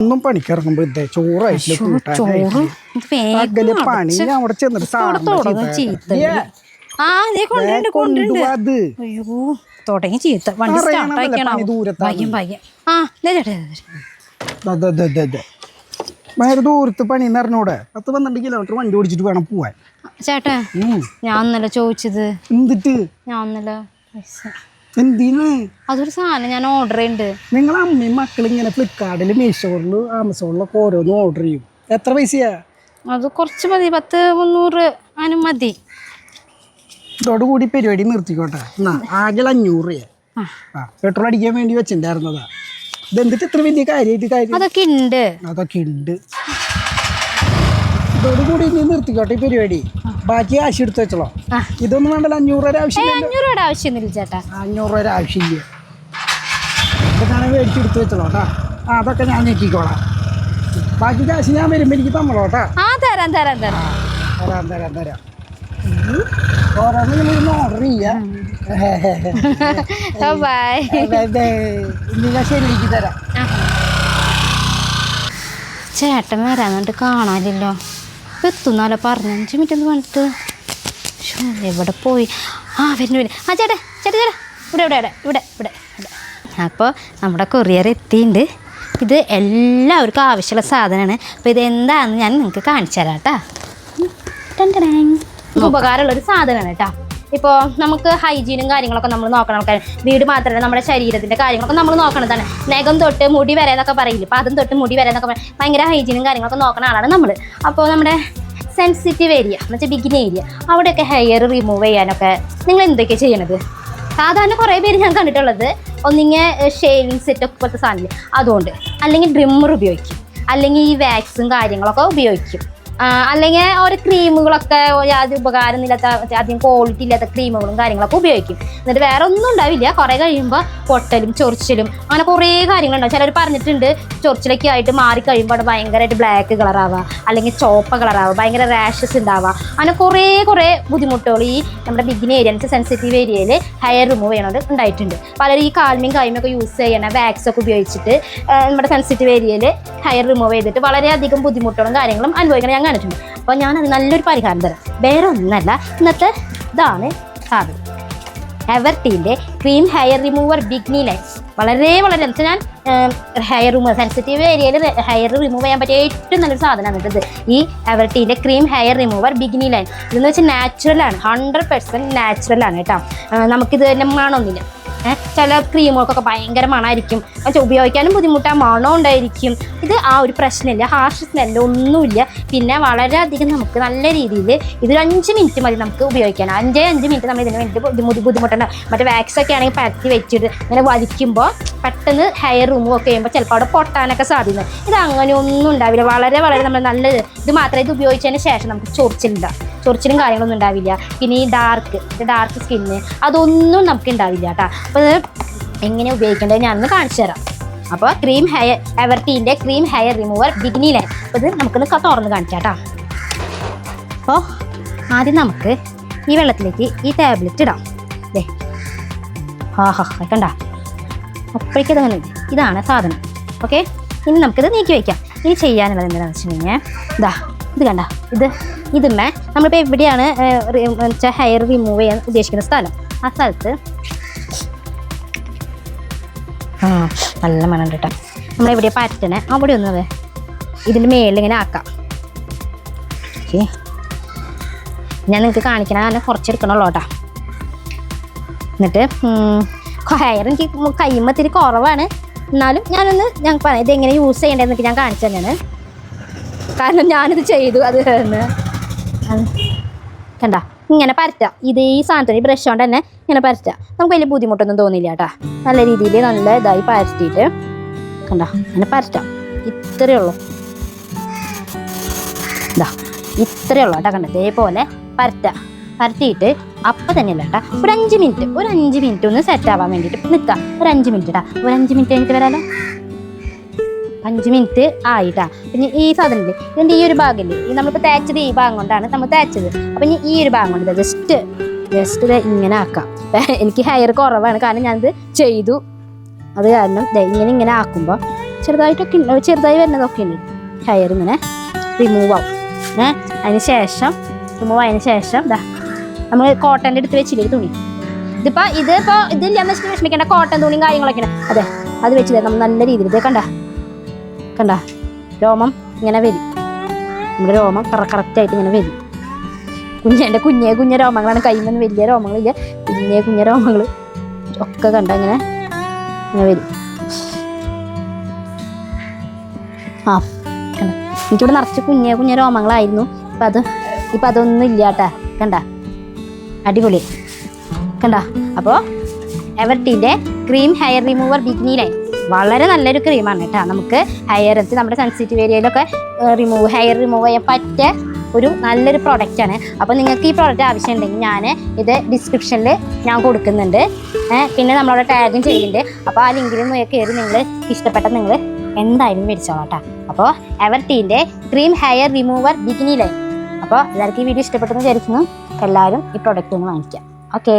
ഒന്നും പണിക്കിറങ്ങുമ്പോ പണി അവിടെ ചെന്നിട്ട് തുടങ്ങി ചീത്ത വണ്ടി ഭയങ്കര ദൂരത്ത് പണി അറിഞ്ഞൂടെ 10-12 കിലോമീറ്റർ വണ്ടി ഓടിച്ചിട്ട് വേണം പോവാൻ. ചേട്ടാ ഞാൻ ഒന്നല്ല ചോദിച്ചത്, എന്നിട്ട് ഞാൻ ഒന്നല്ല എന്തിനാ അതൊരു സാധനം ഞാൻ ഓർഡർ ചെയ്യുന്നുണ്ട്. നിങ്ങൾ അമ്മയും മക്കളും ഇങ്ങനെ ഫ്ലിപ്കാർട്ടിൽ മീഷോയിലും ആമസോണിലൊക്കെ ഓരോന്നും ഓർഡർ ചെയ്യും. എത്ര പൈസയാ? അത് കുറച്ച് മതി, 1000-300 അതിന് മതി. ഇതോടുകൂടി പരിപാടി നിർത്തിക്കോട്ടെ. ആകെ 500 രൂപ പെട്രോൾ അടിക്കാൻ വേണ്ടി വെച്ചിട്ടുണ്ടായിരുന്നതാ. ഇതെന്തിട്ട് ഇത്ര വലിയ കാര്യമായിട്ട് അതൊക്കെ ഉണ്ട്. ഇതോടുകൂടി ഇനി നിർത്തിക്കോട്ടെ ഈ പരിപാടി. ബാക്കി കാശ് എടുത്ത് വെച്ചോളോ. ഇതൊന്നും വേണ്ടല്ലോ. 500 രൂപ ആവശ്യമൊന്നുമില്ല ചേട്ടാ. 500 രൂപ ആവശ്യമില്ല. ഇതൊക്കെ മേടിച്ചെടുത്ത് വെച്ചോളൂ കേട്ടാ. അതൊക്കെ ഞാൻ ഞെക്കിക്കോളാം. ബാക്കി കാശ് ഞാൻ വരുമ്പോ എനിക്ക് തന്നോളൂട്ടാ. തരാം ഓരോന്നും ഓർഡർ ചെയ്യാം. ശരിയാക്കി തരാം. ചേട്ടൻ വരാന്നിട്ട് കാണാനില്ലല്ലോ. എത്തുന്നാലോ പറഞ്ഞു 5 മിനിറ്റ് ഒന്ന് പറഞ്ഞിട്ട്. എവിടെ പോയി? വരുന്നില്ല. ചേട്ടാ ഇവിടെ. അപ്പോൾ നമ്മുടെ കൊറിയർ എത്തിയിട്ടുണ്ട്. ഇത് എല്ലാവർക്കും ആവശ്യമുള്ള സാധനമാണ്. അപ്പോൾ ഇതെന്താണെന്ന് ഞാൻ നിങ്ങൾക്ക് കാണിച്ചു തരാം കേട്ടോ. ഉപകാരമുള്ളൊരു സാധനമാണ് കേട്ടോ. ഇപ്പോൾ നമുക്ക് ഹൈജീനും കാര്യങ്ങളൊക്കെ നമ്മൾ നോക്കണം. ആൾക്കാർ വീട് മാത്രമല്ല നമ്മുടെ ശരീരത്തിൻ്റെ കാര്യങ്ങളൊക്കെ നമ്മൾ നോക്കണതാണ്. നഖം തൊട്ട് മുടി വരെ എന്നൊക്കെ പറയില്ല. അപ്പോൾ അതും തൊട്ട് മുടി വരെ എന്നൊക്കെ ഭയങ്കര ഹൈജീനും കാര്യങ്ങളൊക്കെ നോക്കുന്ന ആളാണ് നമ്മൾ. അപ്പോൾ നമ്മുടെ സെൻസിറ്റീവ് ഏരിയ എന്ന് വെച്ചാൽ ബിഗിൻ ഏരിയ അവിടെയൊക്കെ ഹെയർ റിമൂവ് ചെയ്യാനൊക്കെ നിങ്ങൾ എന്തൊക്കെയാണ് ചെയ്യണത്? സാധാരണ കുറേ പേര് ഞാൻ കണ്ടിട്ടുള്ളത് ഒന്നിങ്ങനെ ഷേവിങ് സെറ്റൊക്കെ പോലത്തെ സാധനമില്ല അതുകൊണ്ട്, അല്ലെങ്കിൽ ഡ്രിമ്മർ ഉപയോഗിക്കും, അല്ലെങ്കിൽ ഈ വാക്സും കാര്യങ്ങളൊക്കെ ഉപയോഗിക്കും, അല്ലെങ്കിൽ ഓരോ ക്രീമുകളൊക്കെ യാതൊരു ഉപകാരമില്ലാത്ത അധികം ക്വാളിറ്റി ഇല്ലാത്ത ക്രീമുകളും കാര്യങ്ങളൊക്കെ ഉപയോഗിക്കും. എന്നിട്ട് വേറെ ഒന്നും ഉണ്ടാവില്ല. കുറേ കഴിയുമ്പോൾ പൊട്ടലും ചൊറിച്ചിലും അങ്ങനെ കുറേ കാര്യങ്ങളുണ്ടാവും. ചിലർ പറഞ്ഞിട്ടുണ്ട് ചൊറിച്ചിലൊക്കെ ആയിട്ട് മാറി കഴിയുമ്പോൾ അവിടെ ഭയങ്കരമായിട്ട് ബ്ലാക്ക് കളറാവുക, അല്ലെങ്കിൽ ചോപ്പ കളറാവുക, ഭയങ്കര റാഷസ് ഉണ്ടാവുക, അങ്ങനെ കുറേ ബുദ്ധിമുട്ടുകൾ ഈ നമ്മുടെ ബിഗിൻ ഏരിയ സെൻസിറ്റീവ് ഏരിയയിൽ ഹെയർ റിമൂവ് ചെയ്യണത് ഉണ്ടായിട്ടുണ്ട്. പലരും ഈ കാൽമയും കൈമൊക്കെ യൂസ് ചെയ്യണ വാക്സ് ഒക്കെ ഉപയോഗിച്ചിട്ട് നമ്മുടെ സെൻസിറ്റീവ് ഏരിയയിൽ ഹെയർ റിമൂവ് ചെയ്തിട്ട് വളരെയധികം ബുദ്ധിമുട്ടുകളും കാര്യങ്ങളും അനുഭവിക്കണം ഞാൻ കണ്ടിട്ടുണ്ട്. അപ്പോൾ ഞാനത് നല്ലൊരു പരിഹാരം തരാം. വേറെ ഒന്നല്ല, ഇന്നത്തെ ഇതാണ് സാധനം. എവർടീൻ്റെ ക്രീം ഹെയർ റിമൂവർ ബിഗ്നി ലൈൻ. വളരെ എന്ന് ഞാൻ ഹെയർ റിമൂവർ സെൻസിറ്റീവ് ഏരിയയിൽ ഹെയർ റിമൂവ് ചെയ്യാൻ പറ്റിയ ഏറ്റവും നല്ലൊരു സാധനമാണ് ഇത്. ഈ എവർടീൻ്റെ ക്രീം ഹെയർ റിമൂവർ ബിഗ്നി ലൈൻ. ഇതെന്ന് വെച്ചാൽ നാച്ചുറലാണ്, 100% നാച്ചുറലാണ് കേട്ടോ. നമുക്കിത് തന്നെ മണമൊന്നുമില്ല. ചില ക്രീമുകൾക്കൊക്കെ ഭയങ്കര മണമായിരിക്കും, ഉപയോഗിക്കാനും ബുദ്ധിമുട്ടാണ്, മണം ഉണ്ടായിരിക്കും. ഇത് ആ ഒരു പ്രശ്നമില്ല, ഹാർഷ് സ്മെല്ല് ഒന്നുമില്ല. പിന്നെ വളരെയധികം നമുക്ക് നല്ല രീതിയിൽ ഇതൊരു 5 മിനിറ്റ് മതി നമുക്ക് ഉപയോഗിക്കാൻ. 5 മിനിറ്റ് നമ്മൾ ഇതിന് വേണ്ടി ബുദ്ധിമുട്ടുണ്ട്. മറ്റേ വാക്സൊക്കെ ആണെങ്കിൽ പരത്തി വെച്ചിട്ട് ഇങ്ങനെ വലിക്കുമ്പോൾ പെട്ടെന്ന് ഹെയർ റിമൂവ് ഒക്കെ ചെയ്യുമ്പോൾ ചിലപ്പോൾ അവിടെ പൊട്ടാനൊക്കെ സാധ്യത. ഇത് അങ്ങനെ ഒന്നും ഉണ്ടാവില്ല. വളരെ നമ്മൾ നല്ലത്. ഇത് മാത്രമേ ഇത് ഉപയോഗിച്ചതിന് ശേഷം നമുക്ക് ചൊറിച്ചിലും കാര്യങ്ങളൊന്നും ഉണ്ടാവില്ല. പിന്നെ ഈ ഡാർക്ക് സ്കിന്ന് അതൊന്നും നമുക്ക് ഉണ്ടാവില്ല കേട്ടോ. അപ്പോൾ ഇത് എങ്ങനെ ഉപയോഗിക്കേണ്ടത് ഞാനൊന്ന് കാണിച്ചു തരാം. അപ്പോൾ എവർടീൻ്റെ ക്രീം ഹെയർ റിമൂവർ ബിഗ്നി ലൈൻ. അപ്പോൾ ഇത് നമുക്കൊന്ന് തുറന്ന് കാണിക്കാം കേട്ടോ. അപ്പോൾ ആദ്യം നമുക്ക് ഈ വെള്ളത്തിലേക്ക് ഈ ടാബ്ലറ്റ് ഇടാം. കണ്ട അപ്പോഴേക്കും ഇതങ്ങനെ ഇതാണ് സാധനം. ഓക്കെ, ഇനി നമുക്കിത് നീക്കി വയ്ക്കാം. ഇനി ചെയ്യാനുള്ളത് എന്താണെന്ന് വെച്ചിട്ടുണ്ടെങ്കിൽ ഇത് കണ്ട ഇതുമേ നമ്മളിപ്പോൾ എവിടെയാണ് വെച്ചാൽ ഹെയർ റിമൂവ് ചെയ്യാൻ ഉദ്ദേശിക്കുന്ന സ്ഥലം, ആ സ്ഥലത്ത് നല്ല മണം കേട്ടോ. നമ്മളെവിടെയാണ് പറ്റണേ അവിടെ ഒന്ന് ഇതിൻ്റെ മേളിലിങ്ങനെ ആക്കാം. ഓക്കെ, ഞാൻ നിങ്ങൾക്ക് കാണിക്കണം, കാരണം കുറച്ചെടുക്കണമല്ലോ കേട്ടോ. എന്നിട്ട് ഹെയർ എനിക്ക് കൈമത്തിരി കുറവാണ്, എന്നാലും ഞാൻ പറയാം ഇതെങ്ങനെ യൂസ് ചെയ്യേണ്ടതെന്നൊക്കെ ഞാൻ കാണിച്ചു തന്നെയാണ്. കാരണം ഞാനിത് ചെയ്തു. അത് കണ്ട ഇങ്ങനെ പരറ്റാം. ഇത് ഈ സാധനത്തിന് ഈ ബ്രഷ് കൊണ്ട് തന്നെ ഇങ്ങനെ പരറ്റാം. നമുക്ക് വലിയ ബുദ്ധിമുട്ടൊന്നും തോന്നില്ല കേട്ടോ. നല്ല രീതിയിൽ നല്ല ഇതായി പരത്തിയിട്ട് കണ്ട ഇങ്ങനെ പരറ്റാം. ഇത്രയേ ഉള്ളൂ കേട്ടോ. കണ്ട ഇതേപോലെ പരത്തിയിട്ട് അപ്പം തന്നെയല്ല കേട്ടോ. ഒരു 5 മിനിറ്റ് ഒന്ന് സെറ്റ് ആവാൻ വേണ്ടിയിട്ട് നിൽക്കാം. ഒരു 5 മിനിറ്റ് കേട്ടോ. ഒരു 5 മിനിറ്റ് കഴിഞ്ഞിട്ട് വരാമല്ലോ. 5 മിനിറ്റ് ആയിട്ടാ. പിന്നെ ഈ സാധനമില്ലേ, ഇതിൻ്റെ ഈ ഒരു ഭാഗമില്ലേ, ഈ നമ്മളിപ്പോൾ തേച്ചത് ഈ ഭാഗം കൊണ്ടാണ് നമ്മൾ തേച്ചത്. അപ്പം ഇനി ഈ ഒരു ഭാഗം കൊണ്ട് ജസ്റ്റ് ഇത് ഇങ്ങനെ ആക്കാം. എനിക്ക് ഹെയർ കുറവാണ്, കാരണം ഞാനിത് ചെയ്തു. അത് കാരണം ഇങ്ങനെ ആക്കുമ്പോൾ ചെറുതായിട്ടൊക്കെ ഉണ്ട്, ചെറുതായി വരുന്നതൊക്കെ ഉണ്ട്. ഹെയർ ഇങ്ങനെ റിമൂവ് ആവും. അതിന് ശേഷം റിമൂവ് ആയതിനു ശേഷം ഇതാ നമ്മൾ കോട്ടൻ്റെ എടുത്ത് വെച്ചില്ലേ തുണി, ഇതിപ്പോൾ ഇതില്ലാന്ന് വെച്ചിട്ട് വിഷമിക്കേണ്ട, കോട്ടൺ തുണിയും കാര്യങ്ങളൊക്കെയാണ്. അതെ, അത് വെച്ചില്ലേ നമ്മൾ നല്ല രീതിയിൽ ഇത് കണ്ട രോമം ഇങ്ങനെ വരും. നമ്മുടെ രോമം കറക്റ്റായിട്ട് ഇങ്ങനെ വരും. കുഞ്ഞ രോമങ്ങളാണ്, കൈമൊന്നും വലിയ രോമങ്ങളില്ല, കുഞ്ഞ രോമങ്ങൾ ഒക്കെ കണ്ട ഇങ്ങനെ വരും. ആ കണ്ട, എനിക്കിവിടെ നിറച്ച് കുഞ്ഞ രോമങ്ങളായിരുന്നു. ഇപ്പം അതൊന്നും ഇല്ല കേട്ടാ. കണ്ട അടിപൊളി കണ്ട. അപ്പോൾ എവർടീൻ്റെ cream hair remover bikini line വളരെ നല്ലൊരു ക്രീമാണ് കേട്ടോ. നമുക്ക് ഹെയറിൽ നമ്മുടെ സെൻസിറ്റീവ് ഏരിയയിലൊക്കെ ഹെയർ റിമൂവ് ചെയ്യാൻ പറ്റിയ ഒരു നല്ലൊരു പ്രോഡക്റ്റാണ്. അപ്പോൾ നിങ്ങൾക്ക് ഈ പ്രോഡക്റ്റ് ആവശ്യമുണ്ടെങ്കിൽ ഞാൻ ഇത് ഡിസ്ക്രിപ്ഷനിൽ ഞാൻ കൊടുക്കുന്നുണ്ട്. പിന്നെ നമ്മളവിടെ ടാഗും ചെയ്യുന്നുണ്ട്. അപ്പോൾ ആ ലിങ്കിൽ കയറി നിങ്ങൾ ഇഷ്ടപ്പെട്ട നിങ്ങൾ എന്തായാലും മേടിച്ചോളാം കേട്ടോ. അപ്പോൾ എവർടീൻ്റെ cream hair remover bikini line. അപ്പോൾ എല്ലാവർക്കും ഈ വീഡിയോ ഇഷ്ടപ്പെട്ടെന്ന് വിചാരിക്കുന്നു. എല്ലാവരും ഈ പ്രോഡക്റ്റ് ഒന്ന് വാങ്ങിക്കാം. ഓക്കേ.